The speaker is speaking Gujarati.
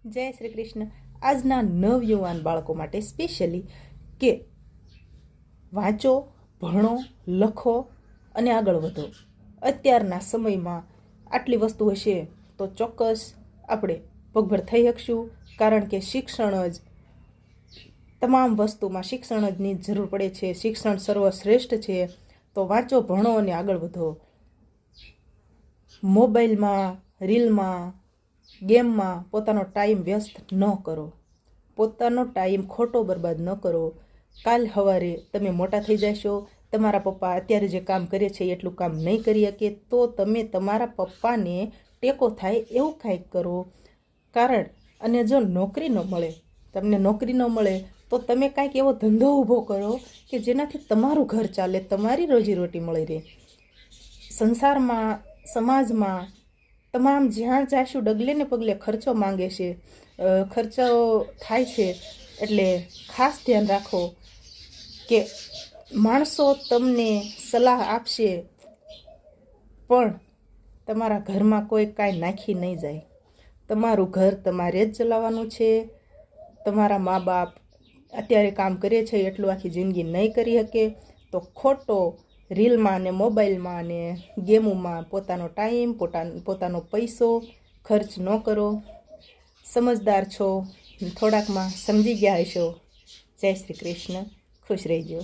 જય શ્રી કૃષ્ણ। આજના નવયુવાન બાળકો માટે સ્પેશિયલી કે વાંચો, ભણો, લખો અને આગળ વધો। અત્યારના સમયમાં આટલી વસ્તુ હશે તો ચોક્કસ આપણે પગભર થઈ શકશું, કારણ કે શિક્ષણ જ તમામ વસ્તુમાં શિક્ષણ જની જરૂર પડે છે। શિક્ષણ સર્વશ્રેષ્ઠ છે। તો વાંચો, ભણો અને આગળ વધો। મોબાઈલમાં, રીલમાં, ગેમમાં પોતાનો ટાઈમ વ્યસ્ત ન કરો, પોતાનો ટાઈમ ખોટો બરબાદ ન કરો। કાલ સવારે તમે મોટા થઈ જશો, તમારા પપ્પા અત્યારે જે કામ કરે છે એટલું કામ નહીં કરી શકે, તો તમે તમારા પપ્પાને ટેકો થાય એવું કાંઈક કરો। કારણ અને જો નોકરી ન મળે, તમને નોકરી ન મળે તો તમે કાંઈક એવો ધંધો ઊભો કરો કે જેનાથી તમારું ઘર ચાલે, તમારી રોજીરોટી મળી રહે। સંસારમાં, સમાજમાં તમામ જ્યાં જાશું ડગલે ને પગલે ખર્ચો માંગે છે, ખર્ચો થાય છે। એટલે ખાસ ધ્યાન રાખો કે માણસો તમને સલાહ આપશે પણ તમારા ઘરમાં કોઈ કાંઈ નાખી નહીં જાય। તમારું ઘર તમારે જ ચલાવવાનું છે। તમારા મા બાપ અત્યારે કામ કરે છે એટલું આખી જિંદગી નહીં કરી શકે, તો ખોટો રીલમાં ને મોબાઈલમાં ને ગેમોમાં પોતાનો ટાઈમ, પોતાનો પૈસો ખર્ચ ન કરો। સમજદાર છો, થોડાકમાં સમજી ગયા હશો। જય શ્રી કૃષ્ણ, ખુશ રહેજો।